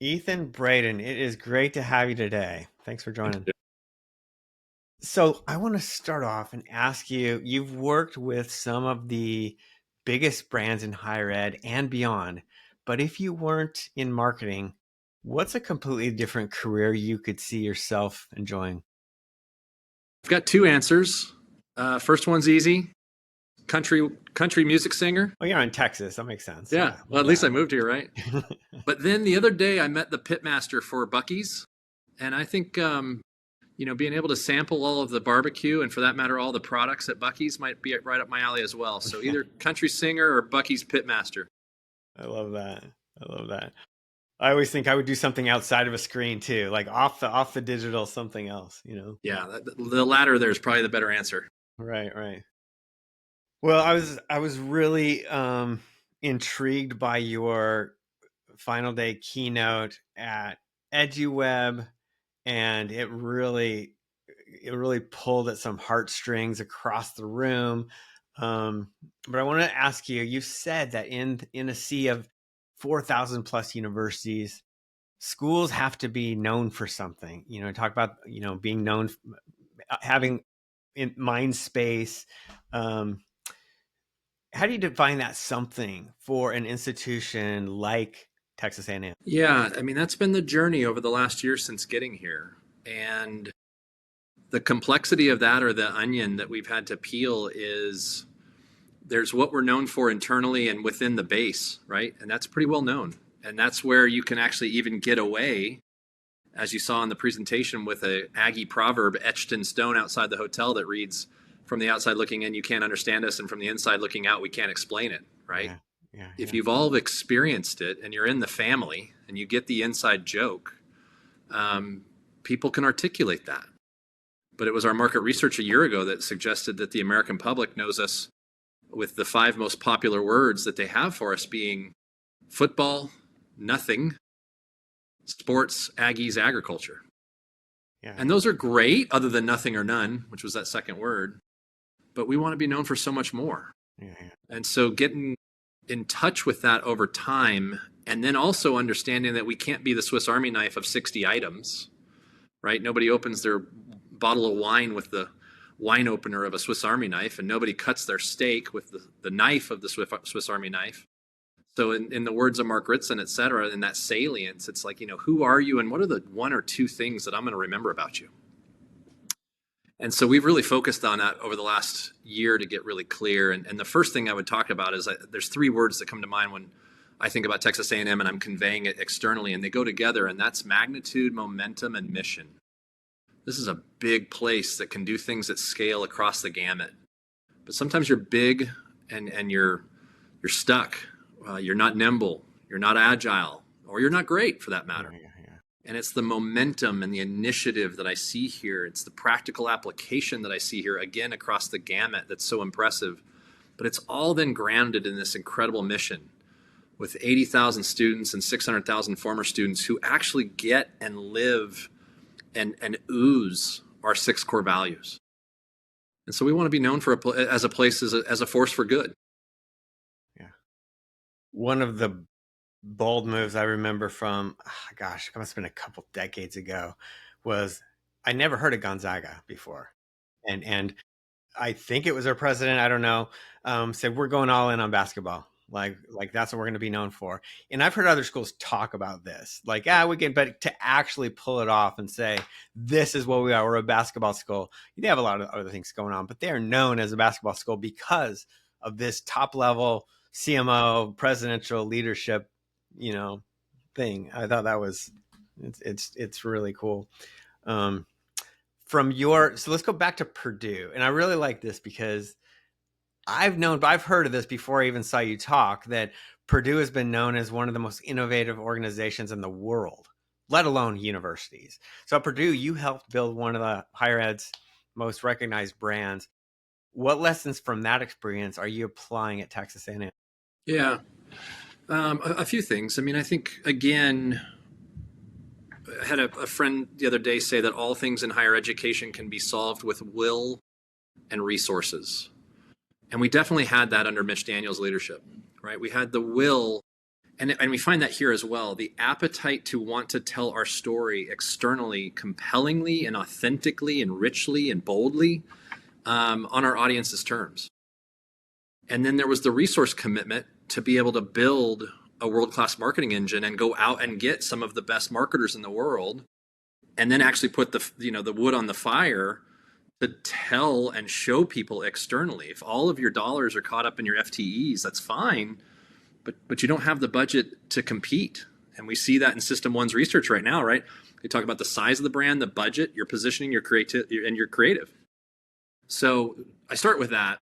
Ethan Braden, it is great to have you today. Thanks for joining. So, I want to start off and ask you, you've worked with some of the biggest brands in higher ed and beyond, but if you weren't in marketing, what's a completely different career you could see yourself enjoying? I've got two answers. First one's easy. Country music singer. Oh, you're in Texas. That makes sense. Yeah. Well, at least I moved here, right? But then the other day I met the pitmaster for Buc-ee's, and I think being able to sample all of the barbecue and, for that matter, all the products at Buc-ee's might be right up my alley as well. So either country singer or Buc-ee's pitmaster. I love that. I love that. I always think I would do something outside of a screen too, like off the digital, something else, Yeah, the latter there is probably the better answer. Right, right. Well, I was really intrigued by your final day keynote at EduWeb, and it really pulled at some heartstrings across the room. But I want to ask you, you said that in a sea of 4,000 plus universities, schools have to be known for something. Talk about being known, having in mind space. How do you define that something for an institution like Texas A&M? Yeah, I mean, that's been the journey over the last year since getting here. And the complexity of that, or the onion that we've had to peel, is there's what we're known for internally and within the base, right? And that's pretty well known. And that's where you can actually even get away, as you saw in the presentation, with a Aggie proverb etched in stone outside the hotel that reads, "From the outside looking in, you can't understand us, and from the inside looking out, we can't explain it," right? Yeah. If you've all experienced it and you're in the family and you get the inside joke, people can articulate that. But it was our market research a year ago that suggested that the American public knows us with the 5 most popular words that they have for us being football, nothing, sports, Aggies, agriculture. Yeah. And those are great, other than nothing or none, which was that second word. But we want to be known for so much more. Yeah. And so getting in touch with that over time, and then also understanding that we can't be the Swiss Army knife of 60 items, right? Nobody opens their bottle of wine with the wine opener of a Swiss Army knife, and nobody cuts their steak with the knife of the Swiss Army knife. So in the words of Mark Ritson, et cetera, in that salience, it's like, who are you and what are the 1 or 2 things that I'm going to remember about you? And so we've really focused on that over the last year to get really clear. And the first thing I would talk about is there's 3 words that come to mind when I think about Texas A&M and I'm conveying it externally, and they go together, and that's magnitude, momentum, and mission. This is a big place that can do things at scale across the gamut. But sometimes you're big and you're stuck. You're not nimble. You're not agile, or you're not great for that matter. Yeah. And it's the momentum and the initiative that I see here. It's the practical application that I see here, again, across the gamut, that's so impressive. But it's all then grounded in this incredible mission with 80,000 students and 600,000 former students who actually get and live and ooze our 6 core values. And so we want to be known for as a place, as a force for good. Yeah. One of the bold moves I remember from, it must have been a couple decades ago, was I never heard of Gonzaga before. And I think it was our president, I don't know, said, we're going all in on basketball. Like that's what we're going to be known for. And I've heard other schools talk about this, like, we can, but to actually pull it off and say, this is what we are, we're a basketball school. They have a lot of other things going on, but they are known as a basketball school because of this top level CMO presidential leadership, thing. I thought that was, it's really cool. So let's go back to Purdue. And I really like this because I've heard of this before I even saw you talk, that Purdue has been known as one of the most innovative organizations in the world, let alone universities. So at Purdue, you helped build one of the higher ed's most recognized brands. What lessons from that experience are you applying at Texas A&M? Yeah, a few things. I mean, I think, again, I had a friend the other day say that all things in higher education can be solved with will and resources. And we definitely had that under Mitch Daniels' leadership, right? We had the will And we find that here as well. The appetite to want to tell our story externally, compellingly and authentically and richly and boldly on our audience's terms. And then there was the resource commitment to be able to build a world-class marketing engine and go out and get some of the best marketers in the world, and then actually put the wood on the fire to tell and show people externally. If all of your dollars are caught up in your FTEs, that's fine, but you don't have the budget to compete. And we see that in System 1's research right now, right? They talk about the size of the brand, the budget, your positioning, your creative. So I start with that.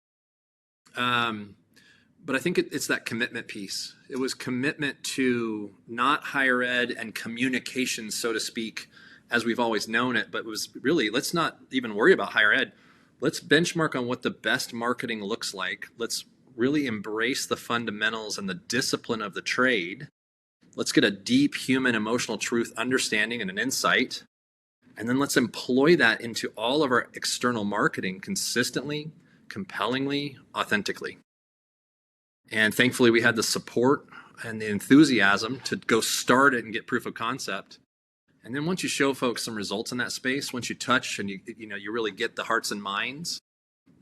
But I think it's that commitment piece. It was commitment to not higher ed and communication, so to speak, as we've always known it, but it was really, let's not even worry about higher ed. Let's benchmark on what the best marketing looks like. Let's really embrace the fundamentals and the discipline of the trade. Let's get a deep human emotional truth understanding and an insight. And then let's employ that into all of our external marketing consistently, compellingly, authentically. And thankfully, we had the support and the enthusiasm to go start it and get proof of concept. And then once you show folks some results in that space, once you touch and you really get the hearts and minds,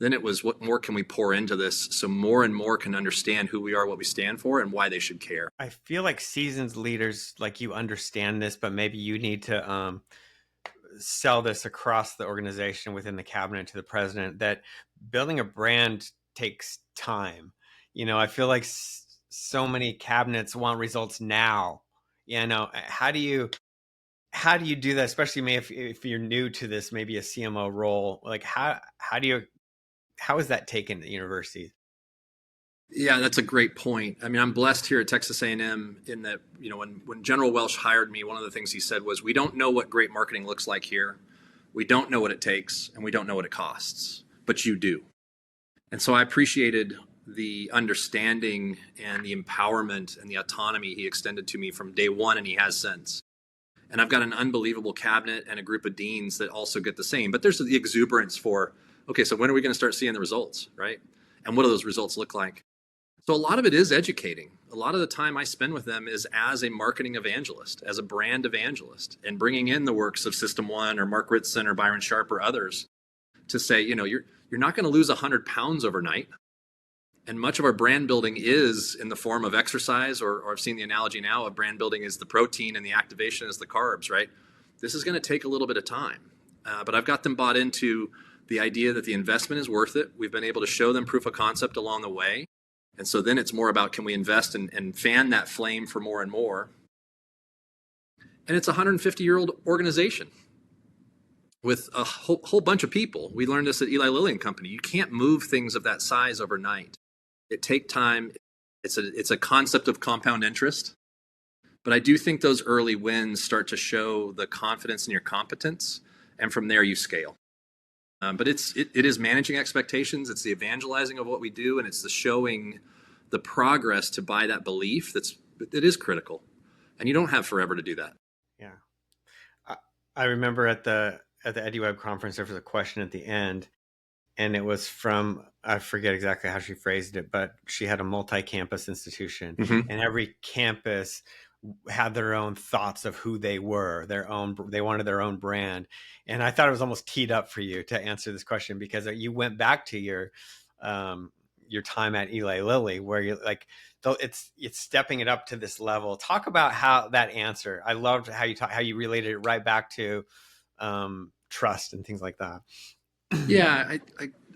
then it was, what more can we pour into this so more and more can understand who we are, what we stand for, and why they should care. I feel like seasoned leaders like you understand this, but maybe you need to sell this across the organization within the cabinet to the president, that building a brand takes time. I feel like so many cabinets want results now. How do you do that, especially if you're new to this, maybe a CMO role? Like how is that taken at universities? Yeah, that's a great point. I mean, I'm blessed here at Texas A&M in that, when General Welsh hired me, one of the things he said was, we don't know what great marketing looks like here. We don't know what it takes, and we don't know what it costs, but you do. And so I appreciated the understanding and the empowerment and the autonomy he extended to me from day one, and he has since. And I've got an unbelievable cabinet and a group of deans that also get the same. But there's the exuberance for, okay, so when are we going to start seeing the results, right? And what do those results look like? So a lot of it is educating. A lot of the time I spend with them is as a marketing evangelist, as a brand evangelist, and bringing in the works of System 1 or Mark Ritson or Byron Sharp or others to say, you're not going to lose 100 pounds overnight. And much of our brand building is in the form of exercise, or I've seen the analogy now of brand building is the protein and the activation is the carbs, right? This is going to take a little bit of time. But I've got them bought into the idea that the investment is worth it. We've been able to show them proof of concept along the way. And so then it's more about, can we invest and fan that flame for more and more? And it's a 150-year-old organization with a whole bunch of people. We learned this at Eli Lilly and Company. You can't move things of that size overnight. It takes time. It's a concept of compound interest. But I do think those early wins start to show the confidence in your competence, and from there you scale. But it is managing expectations. It's the evangelizing of what we do, and it's the showing the progress to buy that belief. It is critical, and you don't have forever to do that. Yeah, I remember at the EduWeb conference there was a question at the end, and it was from, I forget exactly how she phrased it, but she had a multi-campus institution, and every campus had their own thoughts of who they were, they wanted their own brand. And I thought it was almost teed up for you to answer this question, because you went back to your time at Eli Lilly, where you're like, it's stepping it up to this level. Talk about how that answer. I loved how you related it right back to trust and things like that. Yeah,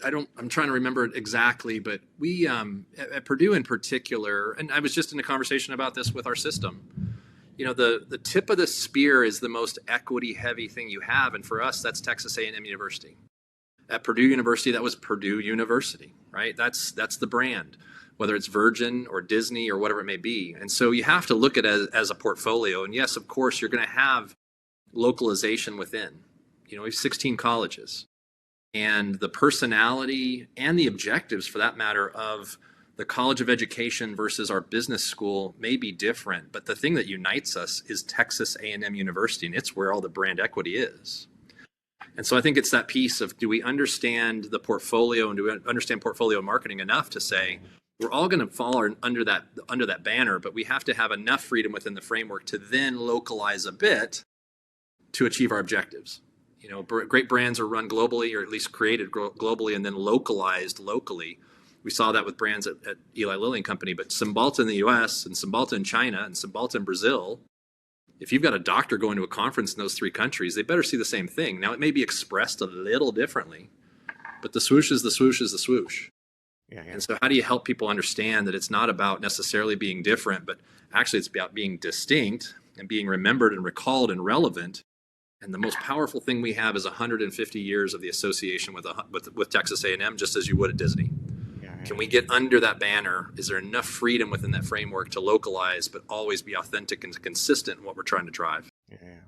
I'm trying to remember it exactly, but we at Purdue in particular, and I was just in a conversation about this with our system. The tip of the spear is the most equity heavy thing you have, and for us that's Texas A&M University. At Purdue University, that was Purdue University, right? That's the brand, whether it's Virgin or Disney or whatever it may be. And so you have to look at it as a portfolio. And yes, of course, you're going to have localization within. We have 16 colleges. And the personality and the objectives, for that matter, of the College of Education versus our business school may be different. But the thing that unites us is Texas A&M University, and it's where all the brand equity is. And so I think it's that piece of, do we understand the portfolio, and do we understand portfolio marketing enough to say, We're all going to fall under that banner, but we have to have enough freedom within the framework to then localize a bit to achieve our objectives. Great brands are run globally, or at least created globally and then localized locally. We saw that with brands at Eli Lilly and Company, but Cymbalta in the US and Cymbalta in China and Cymbalta in Brazil, if you've got a doctor going to a conference in those 3 countries, they better see the same thing. Now, it may be expressed a little differently, but the swoosh is the swoosh is the swoosh. Yeah. And so how do you help people understand that it's not about necessarily being different, but actually it's about being distinct and being remembered and recalled and relevant. And the most powerful thing we have is 150 years of the association with Texas A&M, just as you would at Disney. Can we get under that banner? Is there enough freedom within that framework to localize, but always be authentic and consistent in what we're trying to drive? Yeah.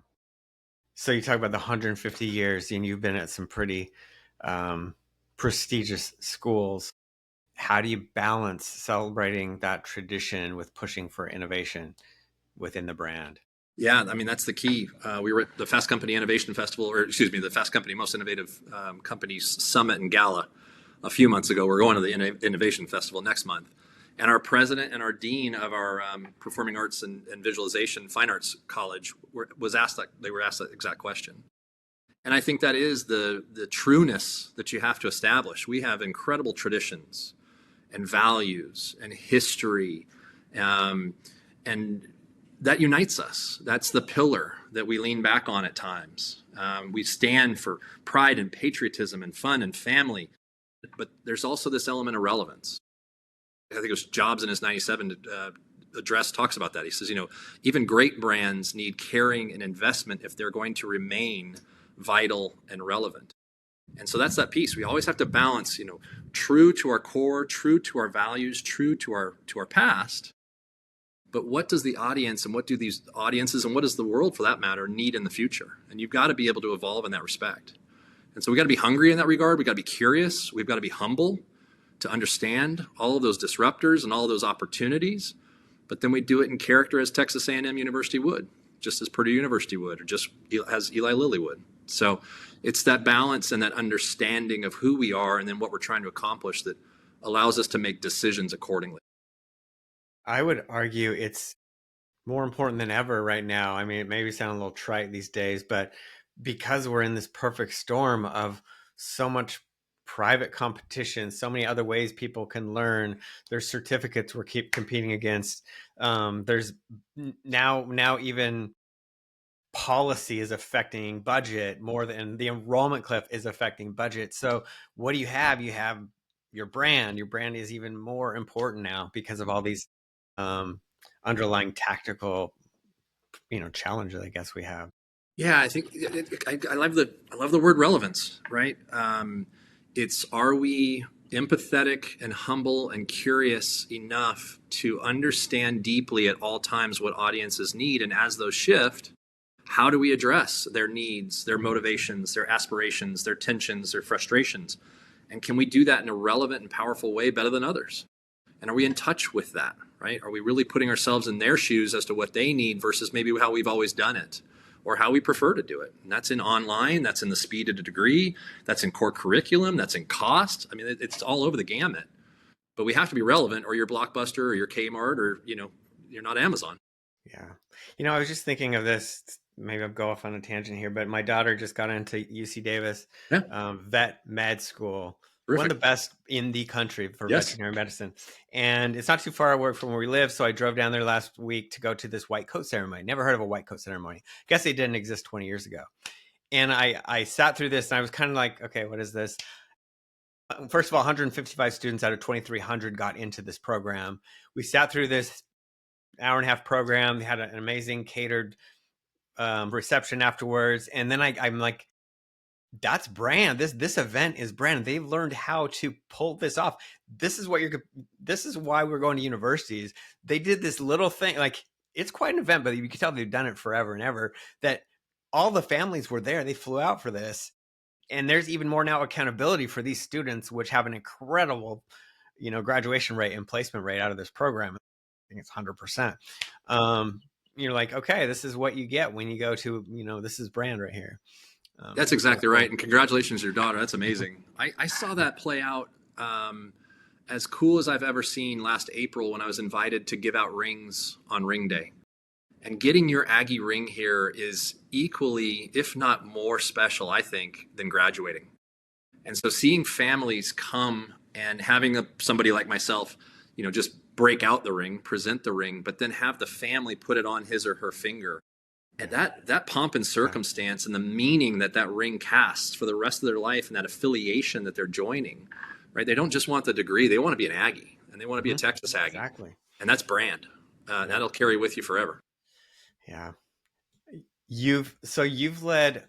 So you talk about the 150 years, and you've been at some pretty prestigious schools. How do you balance celebrating that tradition with pushing for innovation within the brand? Yeah, I mean, that's the key. We were at the Fast Company Innovation Festival, the Fast Company Most Innovative Companies Summit and Gala a few months ago. We're going to the Innovation Festival next month. And our president and our dean of our Performing Arts and Visualization Fine Arts College were asked that exact question. And I think that is the trueness that you have to establish. We have incredible traditions and values and history, and that unites us. That's the pillar that we lean back on at times. We stand for pride and patriotism and fun and family, but there's also this element of relevance. I think it was Jobs in his 97 address talks about that. He says, even great brands need caring and investment if they're going to remain vital and relevant. And so that's that piece. We always have to balance, true to our core, true to our values, true to our past. But what does the audience and what do these audiences and what does the world, for that matter, need in the future? And you've got to be able to evolve in that respect. And so we got to be hungry in that regard. We got to be curious. We've got to be humble to understand all of those disruptors and all of those opportunities. But then we do it in character as Texas A&M University would, just as Purdue University would, or just as Eli Lilly would. So it's that balance and that understanding of who we are and then what we're trying to accomplish that allows us to make decisions accordingly. I would argue it's more important than ever right now. I mean, it maybe sound a little trite these days, but because we're in this perfect storm of so much private competition, so many other ways people can learn, there's certificates we're keep competing against. There's now even policy is affecting budget more than the enrollment cliff is affecting budget. So what do you have? You have your brand. Your brand is even more important now because of all these underlying tactical, challenges I guess we have. Yeah, I think I love the word relevance, right? Are we empathetic and humble and curious enough to understand deeply at all times what audiences need, and as those shift, how do we address their needs, their motivations, their aspirations, their tensions, their frustrations, and can we do that in a relevant and powerful way better than others? And are we in touch with that, right? Are we really putting ourselves in their shoes as to what they need versus maybe how we've always done it or how we prefer to do it? And that's in online, that's in the speed of a degree, that's in core curriculum, that's in cost. I mean, it's all over the gamut. But we have to be relevant or you're Blockbuster or you're Kmart or, you're not Amazon. Yeah. I was just thinking of this, maybe I'll go off on a tangent here, but my daughter just got into UC Davis, vet med school. Terrific. One of the best in the country for veterinary medicine. And it's not too far away from where we live. So I drove down there last week to go to this white coat ceremony. Never heard of a white coat ceremony. Guess they didn't exist 20 years ago. And I sat through this and I was kind of like, okay, what is this? First of all, 155 students out of 2,300 got into this program. We sat through this hour and a half program. They had an amazing catered reception afterwards. And then I'm like, that's brand. This event is brand. They've learned how to pull this off. This is why we're going to universities. They did this little thing, like it's quite an event, but you can tell they've done it forever and ever, that all the families were there. They flew out for this. And there's even more now accountability for these students, which have an incredible, graduation rate and placement rate out of this program. I think it's 100%. You're like, okay, this is what you get when you go to, this is brand right here. That's exactly right. And congratulations to your daughter. That's amazing. I saw that play out as cool as I've ever seen last April when I was invited to give out rings on ring day. And getting your Aggie ring here is equally, if not more special, I think, than graduating. And so seeing families come and having somebody like myself, just break out the ring, present the ring, but then have the family put it on his or her finger. And that pomp and circumstance and the meaning that ring casts for the rest of their life and that affiliation that they're joining, right? They don't just want the degree, they want to be an Aggie and they want to be a Texas Aggie. Exactly. And that's brand. That'll carry with you forever. Yeah. You've led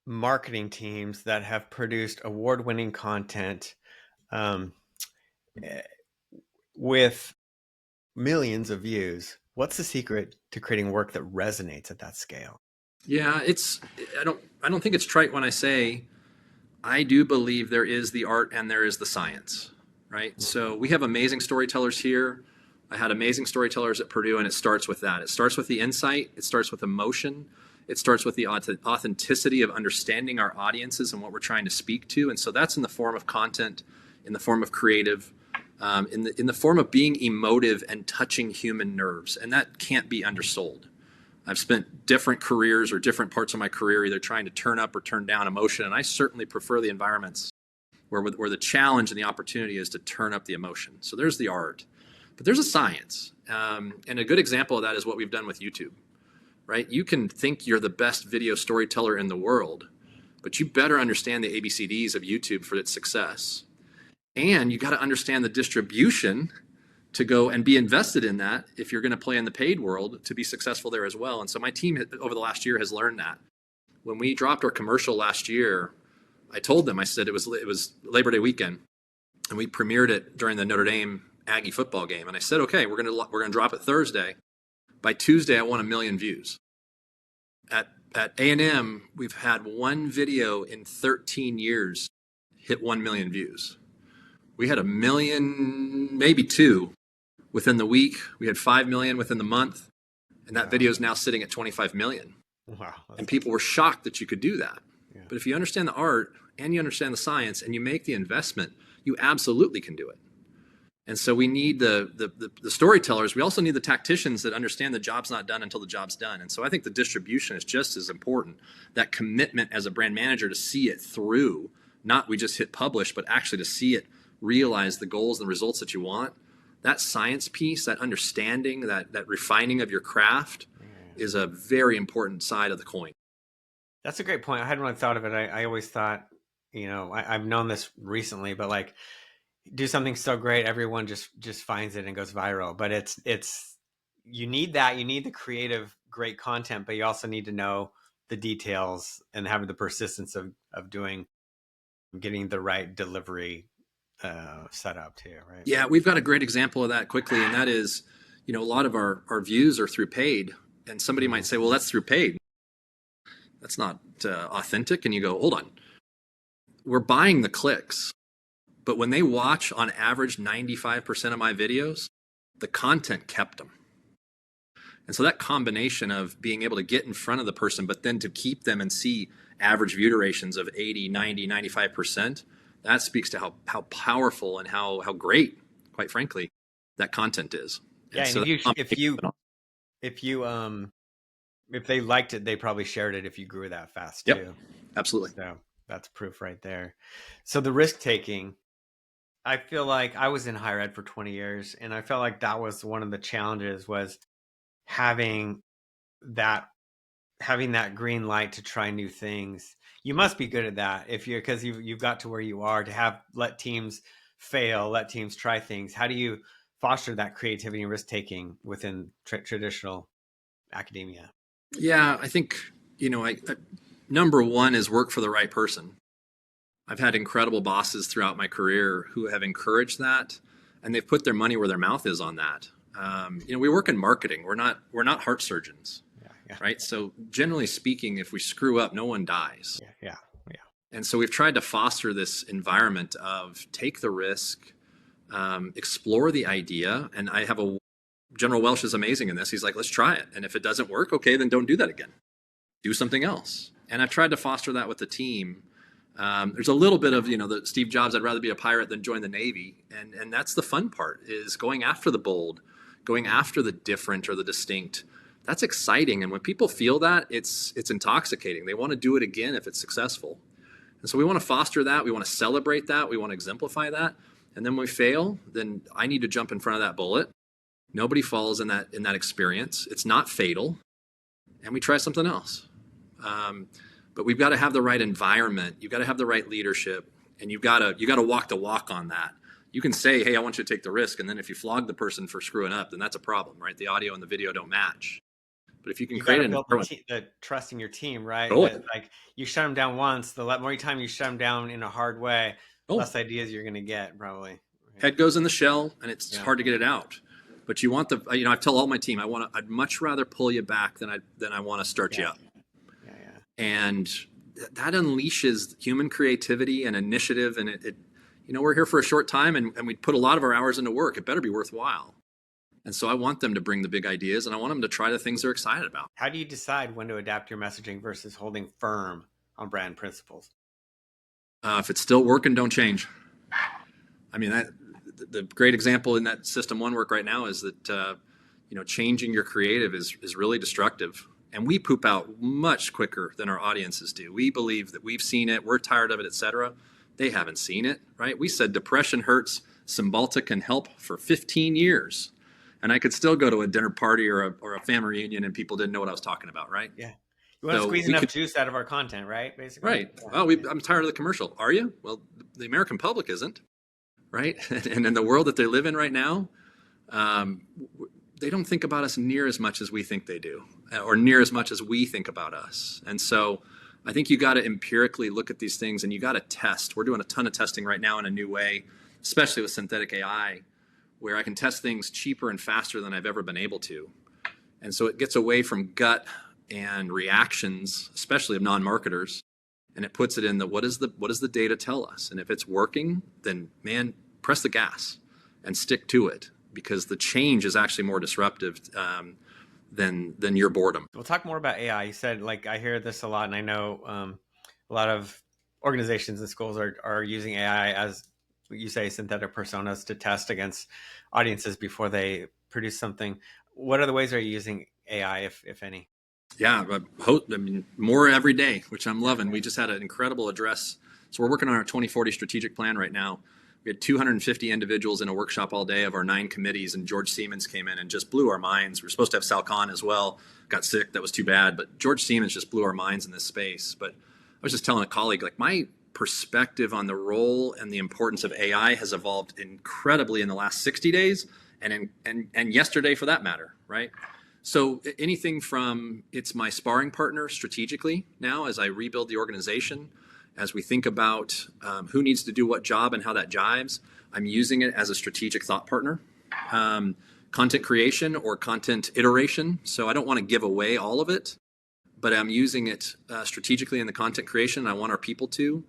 marketing teams that have produced award-winning content with millions of views. What's the secret to creating work that resonates at that scale? Yeah, I don't think it's trite when I say I do believe there is the art and there is the science, right? So we have amazing storytellers here. I had amazing storytellers at Purdue, and it starts with that. It starts with the insight. It starts with emotion. It starts with the authenticity of understanding our audiences and what we're trying to speak to. And so that's in the form of content, in the form of creative, in the form of being emotive and touching human nerves. And that can't be undersold. I've spent different careers or different parts of my career either trying to turn up or turn down emotion. And I certainly prefer the environments where the challenge and the opportunity is to turn up the emotion. So there's the art. But there's a science. And a good example of that is what we've done with YouTube, right? You can think you're the best video storyteller in the world, but you better understand the ABCDs of YouTube for its success. And you got to understand the distribution to go and be invested in that if you're going to play in the paid world to be successful there as well. And so my team over the last year has learned that. When we dropped our commercial last year, I told them, I said it was Labor Day weekend, and we premiered it during the Notre Dame Aggie football game. And I said, okay, we're going to drop it Thursday. By Tuesday, I want 1 million views. At A&M, we've had one video in 13 years hit 1 million views. We had 1 million, maybe 2 within the week. We had 5 million within the month. And that video is now sitting at 25 million. Wow. And people were shocked that you could do that. Yeah. But if you understand the art and you understand the science and you make the investment, you absolutely can do it. And so we need the storytellers. We also need the tacticians that understand the job's not done until the job's done. And so I think the distribution is just as important. That commitment as a brand manager to see it through, not we just hit publish, but actually to see it realize the goals and the results that you want. That science piece, that understanding, that refining of your craft is a very important side of the coin. That's a great point. I hadn't really thought of it. I always thought, I've known this recently, but like, do something so great, everyone just finds it and goes viral. But it's you need that. You need the creative, great content, but you also need to know the details and having the persistence of getting the right delivery set up too, right? Yeah, we've got a great example of that quickly, and that is, a lot of our views are through paid, and somebody might say, well, that's through paid. That's not authentic. And you go, hold on, we're buying the clicks. But when they watch on average 95% of my videos, the content kept them. And so that combination of being able to get in front of the person, but then to keep them and see average view durations of 80, 90, 95%, that speaks to how powerful and how great, quite frankly, that content is. Yeah, and if they liked it, they probably shared it if you grew that fast too. Yep, absolutely. So that's proof right there. So the risk taking, I feel like I was in higher ed for 20 years, and I felt like that was one of the challenges, was having that green light to try new things. You must be good at that because you've got to where you are to let teams fail, let teams try things. How do you foster that creativity and risk taking within traditional academia? Yeah, I think, number one is work for the right person. I've had incredible bosses throughout my career who have encouraged that, and they've put their money where their mouth is on that. We work in marketing. We're not heart surgeons, right? So generally speaking, if we screw up, no one dies. Yeah. And so we've tried to foster this environment of take the risk, explore the idea. And I have General Welsh is amazing in this. He's like, let's try it. And if it doesn't work, okay, then don't do that again. Do something else. And I've tried to foster that with the team. There's a little bit of, the Steve Jobs, I'd rather be a pirate than join the Navy. And that's the fun part, is going after the bold, going after the different or the distinct. That's exciting. And when people feel that, it's intoxicating. They want to do it again if it's successful. And so we want to foster that. We want to celebrate that. We want to exemplify that. And then when we fail, then I need to jump in front of that bullet. Nobody falls in that experience. It's not fatal. And we try something else. But we've got to have the right environment. You've got to have the right leadership, and you got to walk the walk on that. You can say, "Hey, I want you to take the risk," and then if you flog the person for screwing up, then that's a problem, right? The audio and the video don't match. But if you can create an environment, the trust in your team, right? oh, Like you shut them down once, the more time you shut them down in a hard way, oh, less ideas you're going to get, probably. Right? Head goes in the shell, and it's hard to get it out. But you want I tell all my team, I'd much rather pull you back than I want to start you up. And that unleashes human creativity and initiative. And it we're here for a short time, and we put a lot of our hours into work. It better be worthwhile. And so I want them to bring the big ideas, and I want them to try the things they're excited about. How do you decide when to adapt your messaging versus holding firm on brand principles? If it's still working, don't change. I mean, the great example in that System 1 work right now is that, changing your creative is really destructive. And we poop out much quicker than our audiences do. We believe that we've seen it, we're tired of it, etc. They haven't seen it, right? We said depression hurts, Cymbalta can help for 15 years. And I could still go to a dinner party or a family reunion and people didn't know what I was talking about, right? Yeah. You want to squeeze enough juice out of our content, right? Basically. Right. Well, I'm tired of the commercial. Are you? Well, the American public isn't, right? And in the world that they live in right now, they don't think about us near as much as we think they do, or near as much as we think about us. And so I think you got to empirically look at these things, and you got to test. We're doing a ton of testing right now in a new way, especially with synthetic AI, where I can test things cheaper and faster than I've ever been able to. And so it gets away from gut and reactions, especially of non-marketers, and it puts it in what does the data tell us? And if it's working, then man, press the gas and stick to it, because the change is actually more disruptive than your boredom. We'll talk more about AI. You said, I hear this a lot, and I know a lot of organizations and schools are using AI as, you say, synthetic personas to test against audiences before they produce something. What other ways are you using AI, if any? Yeah, more every day, which I'm loving. We just had an incredible address. So we're working on our 2040 strategic plan right now. We had 250 individuals in a workshop all day of our 9 committees, and George Siemens came in and just blew our minds. We were supposed to have Sal Khan as well. Got sick. That was too bad. But George Siemens just blew our minds in this space. But I was just telling a colleague, my perspective on the role and the importance of AI has evolved incredibly in the last 60 days and yesterday for that matter, right? So anything from it's my sparring partner strategically now as I rebuild the organization, as we think about who needs to do what job and how that jives, I'm using it as a strategic thought partner. Content creation or content iteration. So I don't want to give away all of it, but I'm using it strategically in the content creation. I want our people to.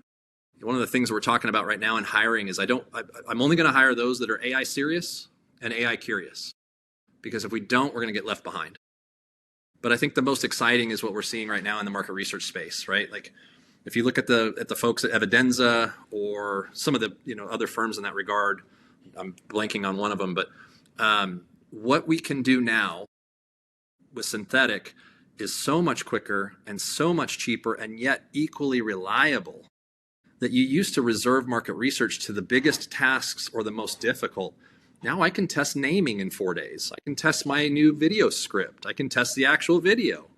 One of the things we're talking about right now in hiring is I'm only going to hire those that are AI serious and AI curious, because if we don't, we're going to get left behind. But I think the most exciting is what we're seeing right now in the market research space, right? If you look at the folks at Evidenza or some of the other firms in that regard, I'm blanking on one of them, but what we can do now with synthetic is so much quicker and so much cheaper and yet equally reliable that you used to reserve market research to the biggest tasks or the most difficult. Now I can test naming in 4 days. I can test my new video script. I can test the actual video.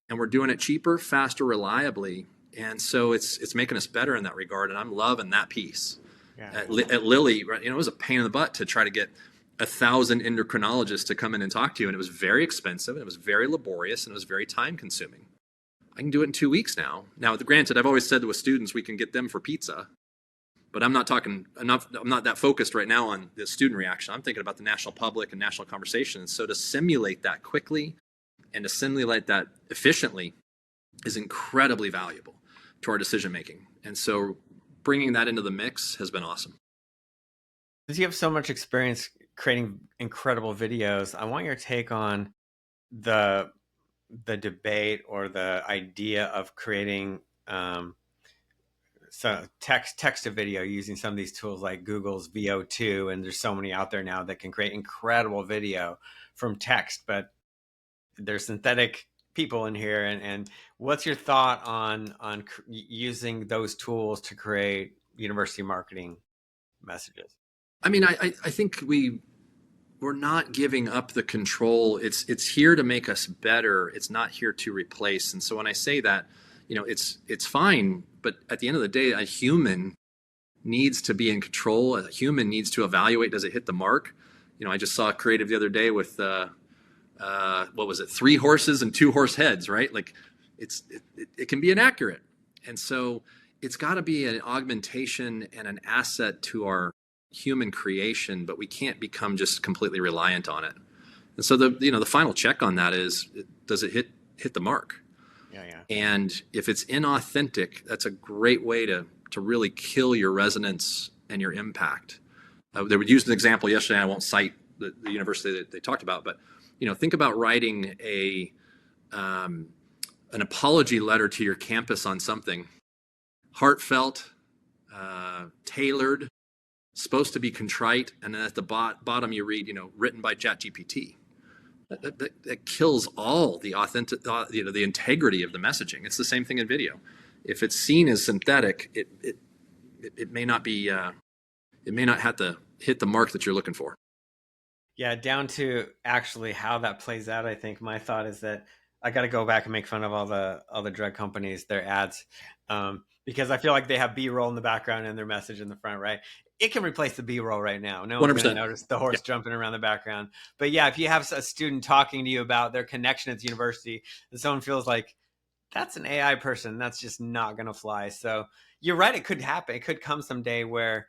And we're doing it cheaper, faster, reliably. And so it's making us better in that regard. And I'm loving that piece. Yeah. At Lilly, it was a pain in the butt to try to get 1,000 endocrinologists to come in and talk to you. And it was very expensive, and it was very laborious, and it was very time consuming. I can do it in 2 weeks now. Now, granted, I've always said to students, we can get them for pizza. But I'm not that focused right now on the student reaction. I'm thinking about the national public and national conversation. And so to simulate that quickly and to simulate that efficiently is incredibly valuable to our decision making. And so bringing that into the mix has been awesome. Since you have so much experience creating incredible videos, I want your take on the debate or the idea of creating so text to video using some of these tools like Google's VO2, and there's so many out there now that can create incredible video from text, but there's synthetic people in here. And what's your thought on using those tools to create university marketing messages? I mean, I think we're not giving up the control. It's here to make us better. It's not here to replace. And so when I say that, it's fine, but at the end of the day, a human needs to be in control. A human needs to evaluate, does it hit the mark? I just saw a creative the other day with what was it, 3 horses and 2 horse heads, right? Like it can be inaccurate. And so it's got to be an augmentation and an asset to our human creation, but we can't become just completely reliant on it. And so the final check on that is, does it hit the mark? Yeah. And if it's inauthentic, that's a great way to really kill your resonance and your impact. They would use an example yesterday. I won't cite the university that they talked about, but think about writing an apology letter to your campus on something heartfelt, tailored, supposed to be contrite, and then at the bottom you read, written by ChatGPT. That kills all the authentic, the integrity of the messaging. It's the same thing in video. If it's seen as synthetic, it may not be, it may not have to hit the mark that you're looking for. Yeah, down to actually how that plays out. I think my thought is that I got to go back and make fun of all the drug companies, their ads, because I feel like they have B-roll in the background and their message in the front, right? It can replace the B-roll right now. No one's going to notice the horse jumping around the background. But yeah, if you have a student talking to you about their connection at the university, and someone feels like that's an AI person, that's just not going to fly. So you're right. It could happen. It could come someday where,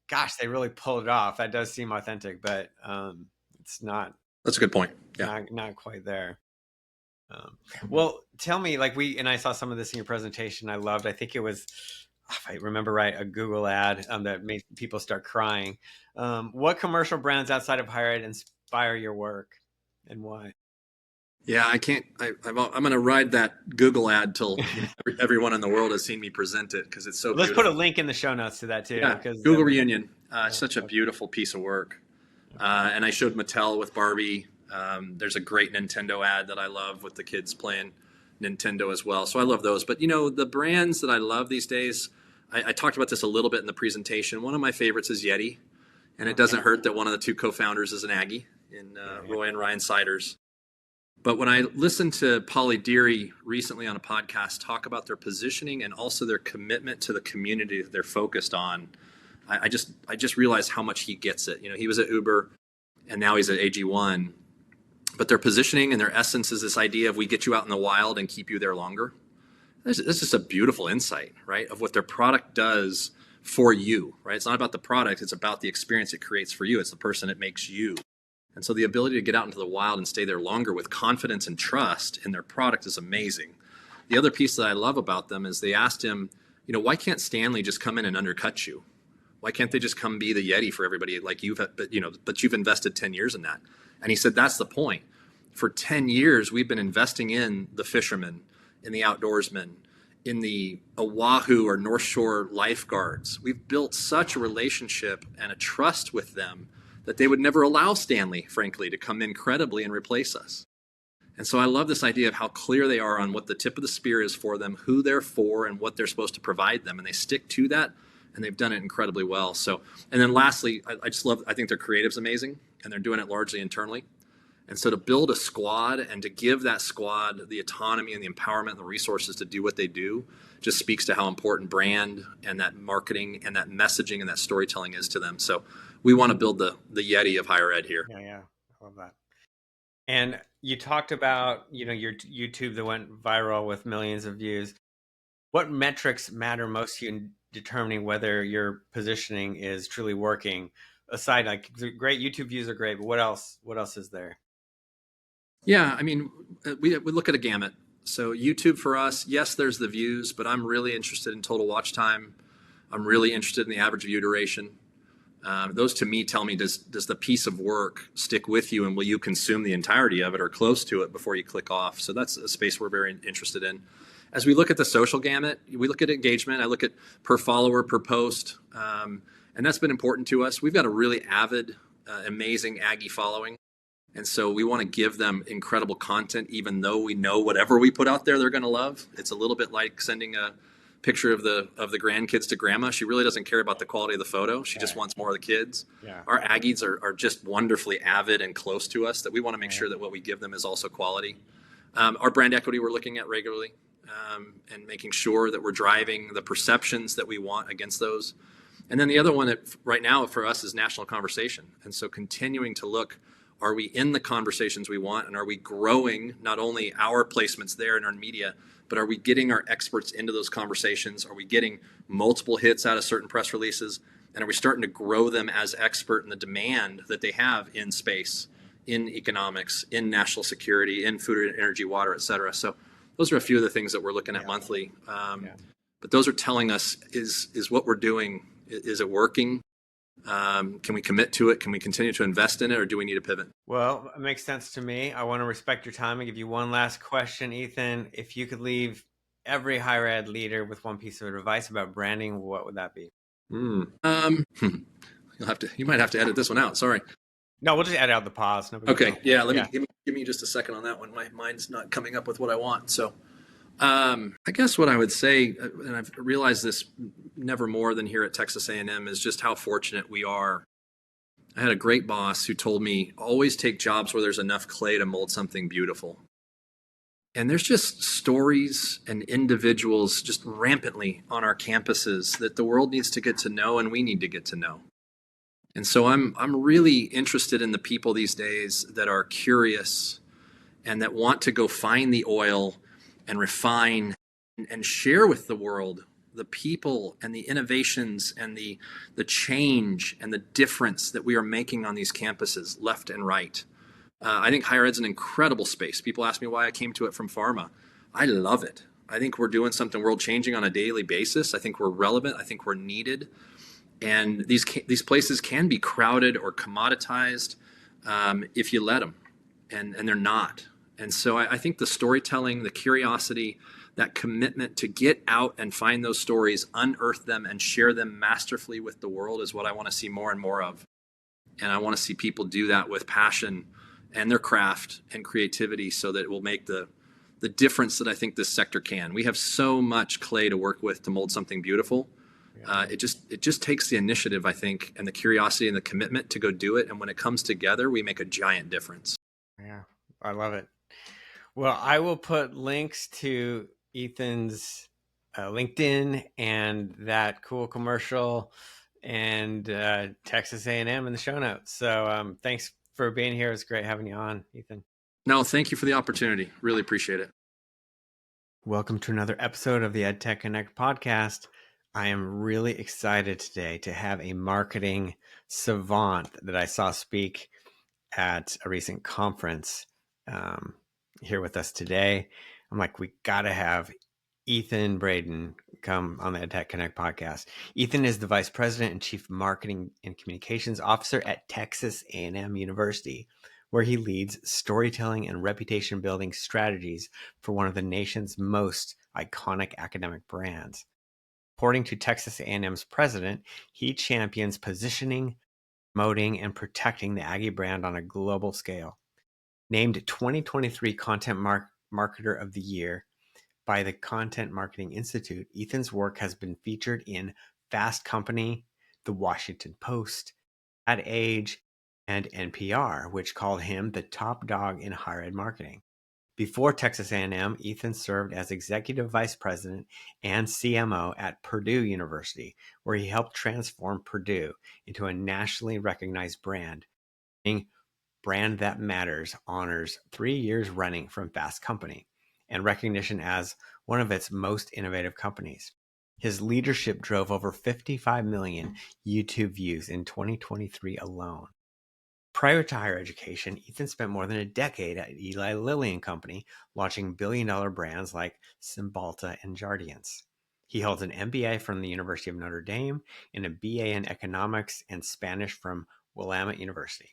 gosh, they really pulled it off. That does seem authentic, but it's not. That's a good point. Yeah, not quite there. Well, tell me, and I saw some of this in your presentation. I loved. I think it was, if I remember right, a Google ad that made people start crying. What commercial brands outside of higher ed inspire your work, and why? Yeah, I can't. I'm going to ride that Google ad till everyone in the world has seen me present it, because it's so. Let's beautiful. put a link in the show notes to that too. Yeah, Google Reunion. It's such a beautiful piece of work. And I showed Mattel with Barbie. There's a great Nintendo ad that I love with the kids playing Nintendo as well. So I love those. But the brands that I love these days, I talked about this a little bit in the presentation. One of my favorites is Yeti, and it doesn't hurt that one of the 2 co-founders is an Aggie in Roy and Ryan Siders. But when I listened to Polly Deary recently on a podcast talk about their positioning and also their commitment to the community that they're focused on, I just realized how much he gets it. He was at Uber, and now he's at AG1. But their positioning and their essence is this idea of, we get you out in the wild and keep you there longer. This is just a beautiful insight, right, of what their product does for you, right? It's not about the product. It's about the experience it creates for you. It's the person it makes you. And so the ability to get out into the wild and stay there longer with confidence and trust in their product is amazing. The other piece that I love about them is they asked him, why can't Stanley just come in and undercut you? Why can't they just come be the Yeti for everybody like but you've invested 10 years in that? And he said, that's the point. For 10 years, we've been investing in the fishermen, in the outdoorsmen, in the Oahu or North Shore lifeguards. We've built such a relationship and a trust with them that they would never allow Stanley, frankly, to come in credibly and replace us. And so I love this idea of how clear they are on what the tip of the spear is for them, who they're for, and what they're supposed to provide them. And they stick to that, and they've done it incredibly well. So, and then lastly, I think their creative's amazing, and they're doing it largely internally. And so to build a squad and to give that squad the autonomy and the empowerment and the resources to do what they do just speaks to how important brand and that marketing and that messaging and that storytelling is to them. So we want to build the Yeti of higher ed here. Yeah, I love that. And you talked about, your YouTube that went viral with millions of views. What metrics matter most to you in determining whether your positioning is truly working? Aside, great YouTube views are great, but what else is there? Yeah, I mean, we look at a gamut. So YouTube for us, yes, there's the views, but I'm really interested in total watch time. I'm really interested in the average view duration. Those to me tell me, does the piece of work stick with you, and will you consume the entirety of it or close to it before you click off? So that's a space we're very interested in. As we look at the social gamut, we look at engagement. I look at per follower, per post, and that's been important to us. We've got a really avid, amazing Aggie following. And so we want to give them incredible content, even though we know whatever we put out there, they're going to love. It's a little bit like sending a picture of the grandkids to grandma. She really doesn't care about the quality of the photo. She just wants more of the kids. Yeah. Our Aggies are just wonderfully avid and close to us, that we want to make sure that what we give them is also quality. Our brand equity we're looking at regularly, and making sure that we're driving the perceptions that we want against those. And then the other one that right now for us is national conversation. And so continuing to look, are we in the conversations we want, and are we growing not only our placements there in our media, but are we getting our experts into those conversations? Are we getting multiple hits out of certain press releases? And are we starting to grow them as expert in the demand that they have in space, in economics, in national security, in food and energy, water, et cetera? So those are a few of the things that we're looking at monthly. But those are telling us, is what we're doing, is it working? Can we commit to it? Can we continue to invest in it, or do we need to pivot? Well, it makes sense to me. I want to respect your time and give you one last question, Ethan. If you could leave every higher ed leader with one piece of advice about branding, what would that be? You might have to edit this one out. Sorry. No, we'll just edit out the pause. Okay. Yeah. Let me give me just a second on that one. My mind's not coming up with what I want. So, I guess what I would say, and I've realized this never more than here at Texas A&M, is just how fortunate we are. I had a great boss who told me, always take jobs where there's enough clay to mold something beautiful. And there's just stories and individuals just rampantly on our campuses that the world needs to get to know, and we need to get to know. And so I'm really interested in the people these days that are curious and that want to go find the oil and refine and share with the world the people and the innovations and the change and the difference that we are making on these campuses left and right. I think higher ed's an incredible space. People ask me why I came to it from pharma. I love it. I think we're doing something world changing on a daily basis. I think we're relevant. I think we're needed. And these places can be crowded or commoditized if you let them, and they're not. And so I think the storytelling, the curiosity, that commitment to get out and find those stories, unearth them, and share them masterfully with the world is what I want to see more and more of. And I want to see people do that with passion and their craft and creativity, so that it will make the difference that I think this sector can. We have so much clay to work with to mold something beautiful. It just takes the initiative, I think, and the curiosity and the commitment to go do it. And when it comes together, we make a giant difference. Yeah, I love it. Well, I will put links to Ethan's LinkedIn and that cool commercial and Texas A&M in the show notes. So thanks for being here. It's great having you on, Ethan. No, thank you for the opportunity. Really appreciate it. Welcome to another episode of the EdTech Connect podcast. I am really excited today to have a marketing savant that I saw speak at a recent conference here with us today. I'm like, we got to have Ethan Braden come on the EdTech Connect podcast. Ethan is the Vice President and Chief Marketing and Communications Officer at Texas A&M University, where he leads storytelling and reputation building strategies for one of the nation's most iconic academic brands. According to Texas A&M's president, he champions positioning, promoting, and protecting the Aggie brand on a global scale. Named 2023 Content Marketer of the Year by the Content Marketing Institute, Ethan's work has been featured in Fast Company, The Washington Post, Ad Age, and NPR, which called him the top dog in higher ed marketing. Before Texas A&M, Ethan served as Executive Vice President and CMO at Purdue University, where he helped transform Purdue into a nationally recognized brand. Brand That Matters honors 3 years running from Fast Company and recognition as one of its most innovative companies. His leadership drove over 55 million YouTube views in 2023 alone. Prior to higher education, Ethan spent more than a decade at Eli Lilly and Company, launching billion-dollar brands like Cymbalta and Jardiance. He holds an MBA from the University of Notre Dame and a BA in economics and Spanish from Willamette University.